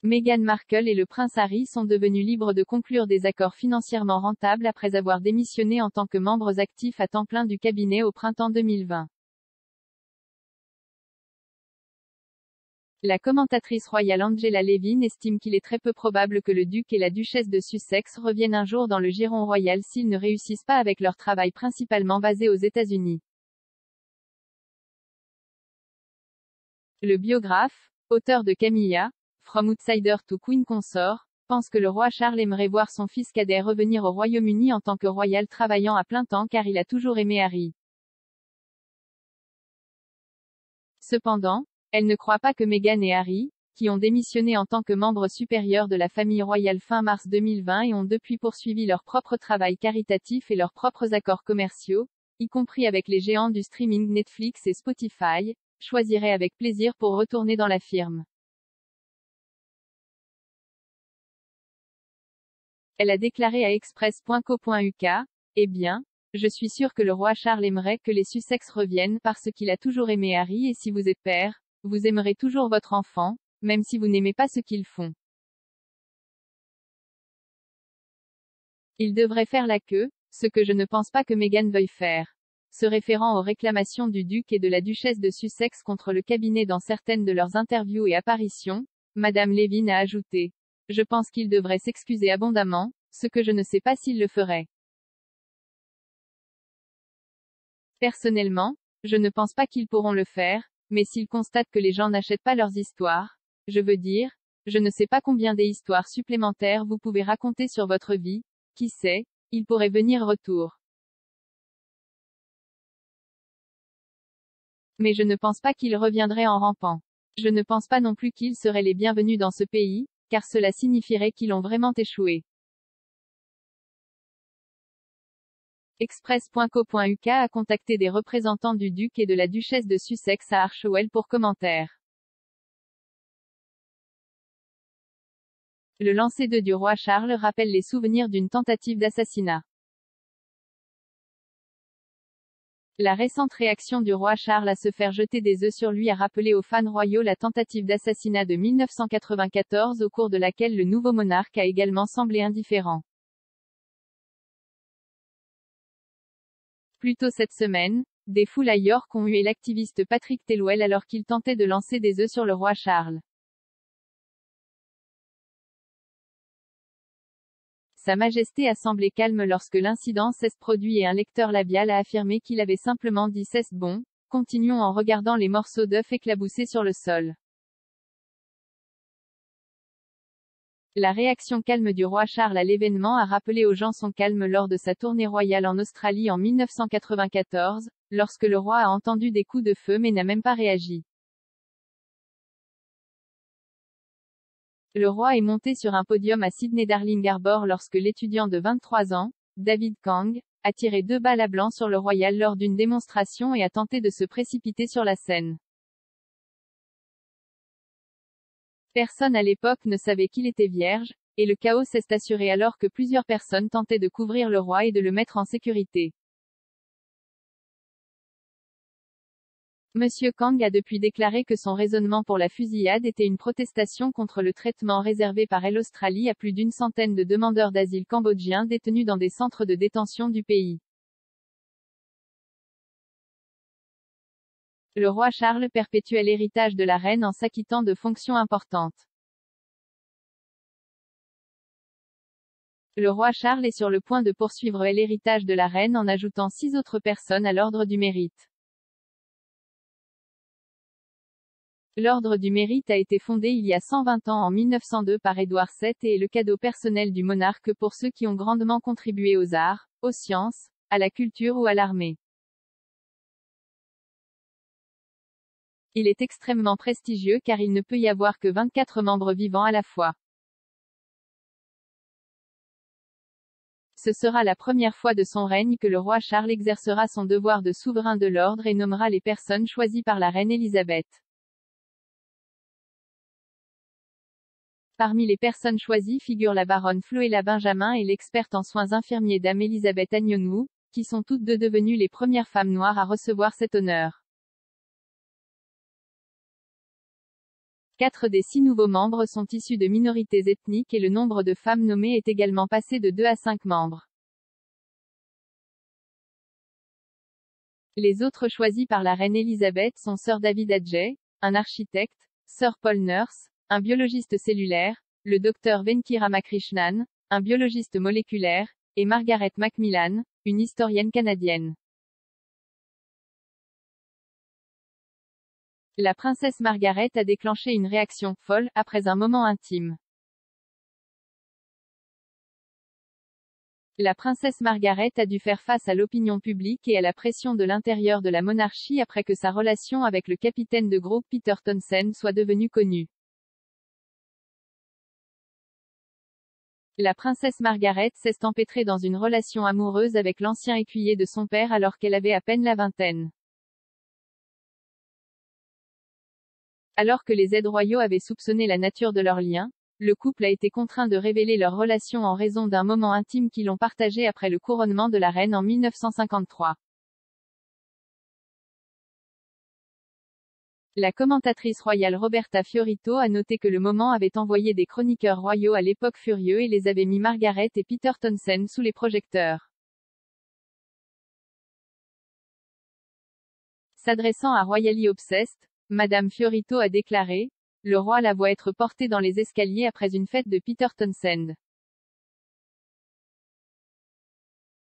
Meghan Markle et le prince Harry sont devenus libres de conclure des accords financièrement rentables après avoir démissionné en tant que membres actifs à temps plein du cabinet au printemps 2020. La commentatrice royale Angela Levin estime qu'il est très peu probable que le duc et la duchesse de Sussex reviennent un jour dans le giron royal s'ils ne réussissent pas avec leur travail principalement basé aux États-Unis. Le biographe, auteur de Camilla, From Outsider to Queen Consort, pense que le roi Charles aimerait voir son fils cadet revenir au Royaume-Uni en tant que royal travaillant à plein temps car il a toujours aimé Harry. Cependant, elle ne croit pas que Meghan et Harry, qui ont démissionné en tant que membres supérieurs de la famille royale fin mars 2020 et ont depuis poursuivi leur propre travail caritatif et leurs propres accords commerciaux, y compris avec les géants du streaming Netflix et Spotify, choisiraient avec plaisir pour retourner dans la firme. Elle a déclaré à express.co.uk, « Eh bien, je suis sûre que le roi Charles aimerait que les Sussex reviennent parce qu'il a toujours aimé Harry et si vous êtes père, vous aimerez toujours votre enfant, même si vous n'aimez pas ce qu'ils font. Il devrait faire la queue, ce que je ne pense pas que Meghan veuille faire. » Se référant aux réclamations du duc et de la duchesse de Sussex contre le cabinet dans certaines de leurs interviews et apparitions, Madame Levin a ajouté. Je pense qu'il devrait s'excuser abondamment, ce que je ne sais pas s'il le ferait. Personnellement, je ne pense pas qu'ils pourront le faire, mais s'ils constatent que les gens n'achètent pas leurs histoires, je veux dire, je ne sais pas combien d'histoires supplémentaires vous pouvez raconter sur votre vie, qui sait, ils pourraient venir retour. Mais je ne pense pas qu'ils reviendraient en rampant. Je ne pense pas non plus qu'ils seraient les bienvenus dans ce pays, car cela signifierait qu'ils ont vraiment échoué. Express.co.uk a contacté des représentants du duc et de la duchesse de Sussex à Archewell pour commentaire. Le lancer d'œufs du roi Charles rappelle les souvenirs d'une tentative d'assassinat. La récente réaction du roi Charles à se faire jeter des œufs sur lui a rappelé aux fans royaux la tentative d'assassinat de 1994 au cours de laquelle le nouveau monarque a également semblé indifférent. Plus tôt cette semaine, des foules à York ont hué l'activiste Patrick Tellwell alors qu'il tentait de lancer des œufs sur le roi Charles. Sa Majesté a semblé calme lorsque l'incident s'est produit et un lecteur labial a affirmé qu'il avait simplement dit « c'est bon, continuons » en regardant les morceaux d'œufs éclaboussés sur le sol. La réaction calme du roi Charles à l'événement a rappelé aux gens son calme lors de sa tournée royale en Australie en 1994, lorsque le roi a entendu des coups de feu mais n'a même pas réagi. Le roi est monté sur un podium à Sydney Darling Harbour lorsque l'étudiant de 23 ans, David Kang, a tiré 2 balles à blanc sur le royal lors d'une démonstration et a tenté de se précipiter sur la scène. Personne à l'époque ne savait qu'il était vierge, et le chaos s'est assuré alors que plusieurs personnes tentaient de couvrir le roi et de le mettre en sécurité. Monsieur Kang a depuis déclaré que son raisonnement pour la fusillade était une protestation contre le traitement réservé par l'Australie à plus d'une centaine de demandeurs d'asile cambodgiens détenus dans des centres de détention du pays. Le roi Charles perpétuait l'héritage de la reine en s'acquittant de fonctions importantes. Le roi Charles est sur le point de poursuivre l'héritage de la reine en ajoutant 6 autres personnes à l'ordre du mérite. L'Ordre du Mérite a été fondé il y a 120 ans en 1902 par Édouard VII et est le cadeau personnel du monarque pour ceux qui ont grandement contribué aux arts, aux sciences, à la culture ou à l'armée. Il est extrêmement prestigieux car il ne peut y avoir que 24 membres vivants à la fois. Ce sera la première fois de son règne que le roi Charles exercera son devoir de souverain de l'ordre et nommera les personnes choisies par la reine Elisabeth. Parmi les personnes choisies figurent la baronne Floella Benjamin et l'experte en soins infirmiers Dame Elisabeth Anyonwu, qui sont toutes deux devenues les premières femmes noires à recevoir cet honneur. 4 des 6 nouveaux membres sont issus de minorités ethniques et le nombre de femmes nommées est également passé de 2 à 5 membres. Les autres choisis par la reine Elisabeth sont Sir David Adjaye, un architecte, Sir Paul Nurse, un biologiste cellulaire, le Dr Venki Ramakrishnan, un biologiste moléculaire, et Margaret Macmillan, une historienne canadienne. La princesse Margaret a déclenché une réaction folle après un moment intime. La princesse Margaret a dû faire face à l'opinion publique et à la pression de l'intérieur de la monarchie après que sa relation avec le capitaine de groupe Peter Townsend soit devenue connue. La princesse Margaret s'est empêtrée dans une relation amoureuse avec l'ancien écuyer de son père alors qu'elle avait à peine la vingtaine. Alors que les aides royaux avaient soupçonné la nature de leur lien, le couple a été contraint de révéler leur relation en raison d'un moment intime qu'ils ont partagé après le couronnement de la reine en 1953. La commentatrice royale Roberta Fiorito a noté que le moment avait envoyé des chroniqueurs royaux à l'époque furieux et les avait mis Margaret et Peter Townsend sous les projecteurs. S'adressant à Royally Obsessed, Madame Fiorito a déclaré: le roi la voit être porté dans les escaliers après une fête de Peter Townsend.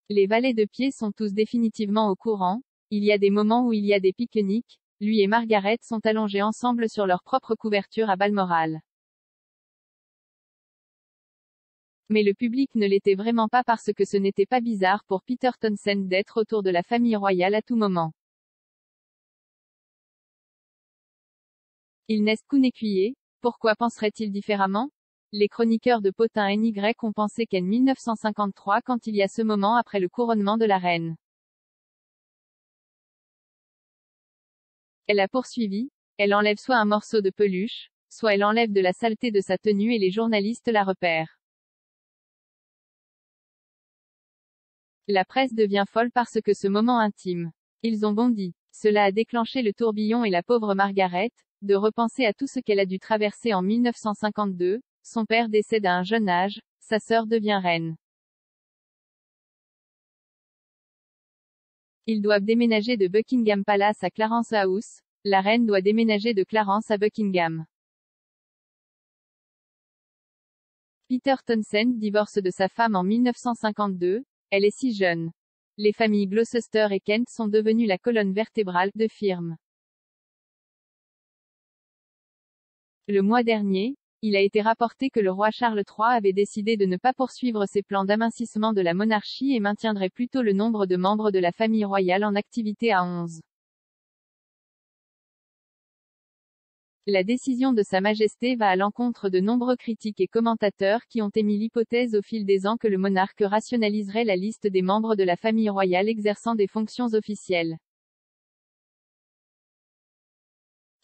Les valets de pied sont tous définitivement au courant, il y a des moments où il y a des pique-niques, lui et Margaret sont allongés ensemble sur leur propre couverture à Balmoral. Mais le public ne l'était vraiment pas parce que ce n'était pas bizarre pour Peter Townsend d'être autour de la famille royale à tout moment. Il n'est qu'un écuyer, pourquoi penserait-il différemment? Les chroniqueurs de Potin NY ont pensé qu'en 1953 quand il y a ce moment après le couronnement de la reine. Elle a poursuivi, elle enlève soit un morceau de peluche, soit elle enlève de la saleté de sa tenue et les journalistes la repèrent. La presse devient folle parce que ce moment intime. Ils ont bondi. Cela a déclenché le tourbillon et la pauvre Margaret, de repenser à tout ce qu'elle a dû traverser en 1952, son père décède à un jeune âge, sa sœur devient reine. Ils doivent déménager de Buckingham Palace à Clarence House, la reine doit déménager de Clarence à Buckingham. Peter Townsend divorce de sa femme en 1952, elle est si jeune. Les familles Gloucester et Kent sont devenues la colonne vertébrale de firme. Le mois dernier, il a été rapporté que le roi Charles III avait décidé de ne pas poursuivre ses plans d'amincissement de la monarchie et maintiendrait plutôt le nombre de membres de la famille royale en activité à 11. La décision de Sa Majesté va à l'encontre de nombreux critiques et commentateurs qui ont émis l'hypothèse au fil des ans que le monarque rationaliserait la liste des membres de la famille royale exerçant des fonctions officielles.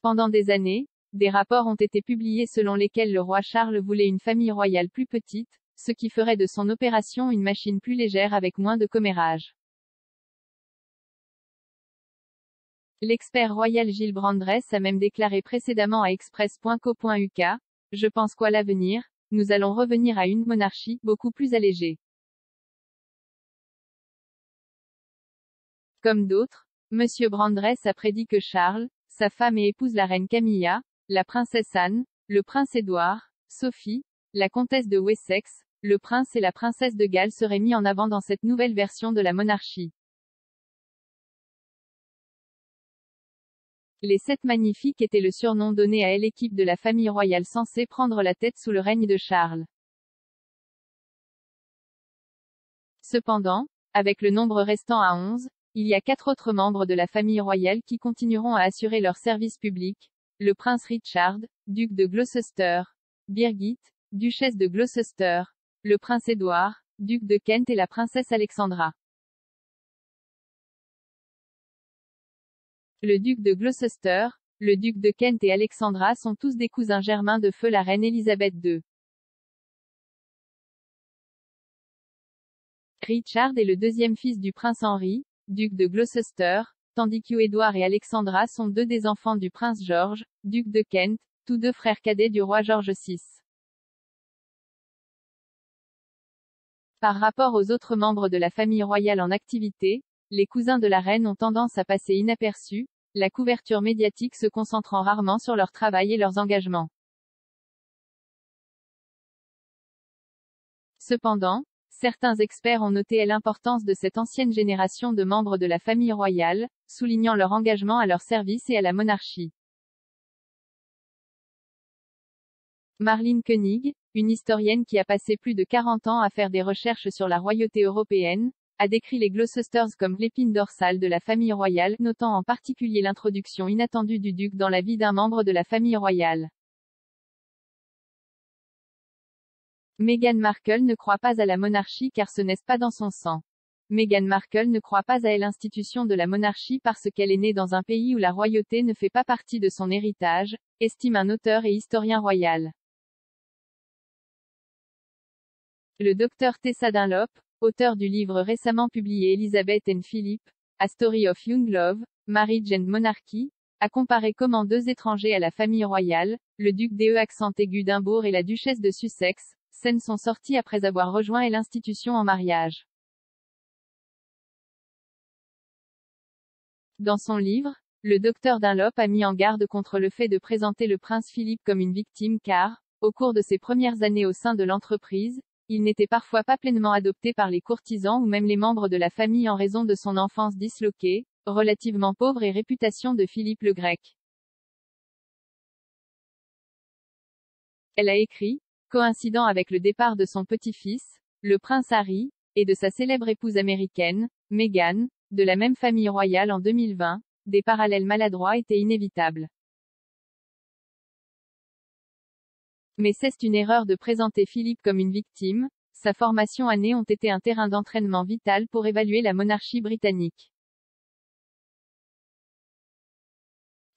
Pendant des années, des rapports ont été publiés selon lesquels le roi Charles voulait une famille royale plus petite, ce qui ferait de son opération une machine plus légère avec moins de commérage. L'expert royal Gilles Brandress a même déclaré précédemment à express.co.uk: je pense qu'à l'avenir, nous allons revenir à une monarchie beaucoup plus allégée. Comme d'autres, Monsieur Brandress a prédit que Charles, sa femme et épouse la reine Camilla, la princesse Anne, le prince Édouard, Sophie, la comtesse de Wessex, le prince et la princesse de Galles seraient mis en avant dans cette nouvelle version de la monarchie. Les 7 magnifiques étaient le surnom donné à l'équipe de la famille royale censée prendre la tête sous le règne de Charles. Cependant, avec le nombre restant à 11, il y a 4 autres membres de la famille royale qui continueront à assurer leur service public: le prince Richard, duc de Gloucester, Birgit, duchesse de Gloucester, le prince Édouard, duc de Kent et la princesse Alexandra. Le duc de Gloucester, le duc de Kent et Alexandra sont tous des cousins germains de feu la reine Elisabeth II. Richard est le deuxième fils du prince Henri, duc de Gloucester, tandis que Édouard et Alexandra sont 2 des enfants du prince George, duc de Kent, tous deux frères cadets du roi George VI. Par rapport aux autres membres de la famille royale en activité, les cousins de la reine ont tendance à passer inaperçus, la couverture médiatique se concentrant rarement sur leur travail et leurs engagements. Cependant, certains experts ont noté l'importance de cette ancienne génération de membres de la famille royale, soulignant leur engagement à leur service et à la monarchie. Marlene Koenig, une historienne qui a passé plus de 40 ans à faire des recherches sur la royauté européenne, a décrit les Gloucesters comme l'épine dorsale de la famille royale, notant en particulier l'introduction inattendue du duc dans la vie d'un membre de la famille royale. Meghan Markle ne croit pas à la monarchie car ce n'est pas dans son sang. Meghan Markle ne croit pas à l'institution de la monarchie parce qu'elle est née dans un pays où la royauté ne fait pas partie de son héritage, estime un auteur et historien royal. Le docteur Tessa Dunlop, auteur du livre récemment publié Elizabeth and Philip, A Story of Young Love, Marriage and Monarchy, a comparé comment deux étrangers à la famille royale, le duc d'E accent aigu d'Imbourg et la duchesse de Sussex, sont sortis après avoir rejoint l'institution en mariage. Dans son livre, le docteur Dunlop a mis en garde contre le fait de présenter le prince Philippe comme une victime car, au cours de ses premières années au sein de l'entreprise, il n'était parfois pas pleinement adopté par les courtisans ou même les membres de la famille en raison de son enfance disloquée, relativement pauvre et réputation de Philippe le Grec. Elle a écrit, coïncidant avec le départ de son petit-fils, le prince Harry, et de sa célèbre épouse américaine, Meghan, de la même famille royale en 2020, des parallèles maladroits étaient inévitables. Mais c'est une erreur de présenter Philippe comme une victime, sa formation année ont été un terrain d'entraînement vital pour évaluer la monarchie britannique.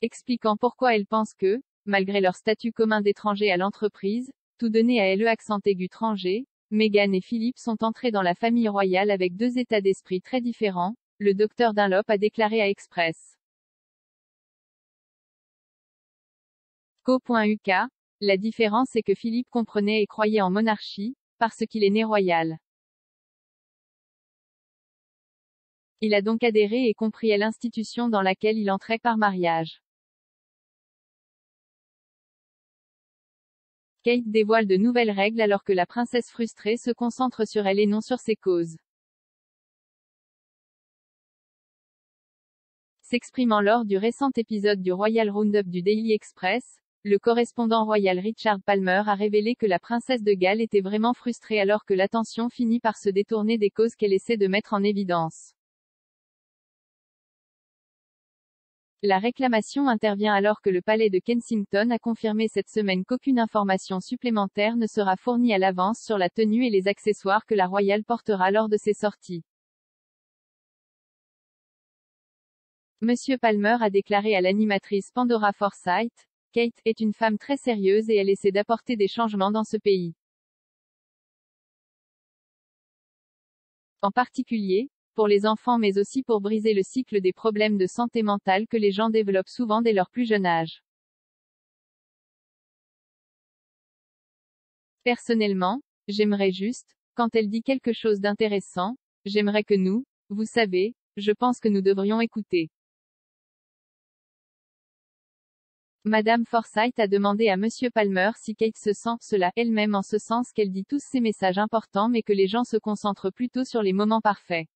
Expliquant pourquoi elle pense que, malgré leur statut commun d'étrangers à l'entreprise, tout donné à LE accent aigu étranger, Meghan et Philippe sont entrés dans la famille royale avec deux états d'esprit très différents, le docteur Dunlop a déclaré à Express. Co.uk, la différence est que Philippe comprenait et croyait en monarchie, parce qu'il est né royal. Il a donc adhéré et compris à l'institution dans laquelle il entrait par mariage. Kate dévoile de nouvelles règles alors que la princesse frustrée se concentre sur elle et non sur ses causes. S'exprimant lors du récent épisode du Royal Roundup du Daily Express, le correspondant royal Richard Palmer a révélé que la princesse de Galles était vraiment frustrée alors que l'attention finit par se détourner des causes qu'elle essaie de mettre en évidence. La réclamation intervient alors que le palais de Kensington a confirmé cette semaine qu'aucune information supplémentaire ne sera fournie à l'avance sur la tenue et les accessoires que la royale portera lors de ses sorties. Monsieur Palmer a déclaré à l'animatrice Pandora Forsyth, Kate est une femme très sérieuse et elle essaie d'apporter des changements dans ce pays. En particulier, pour les enfants mais aussi pour briser le cycle des problèmes de santé mentale que les gens développent souvent dès leur plus jeune âge. Personnellement, j'aimerais juste, quand elle dit quelque chose d'intéressant, j'aimerais que nous, vous savez, je pense que nous devrions écouter. Madame Forsyth a demandé à Monsieur Palmer si Kate se sent cela elle-même en ce sens qu'elle dit tous ces messages importants mais que les gens se concentrent plutôt sur les moments parfaits.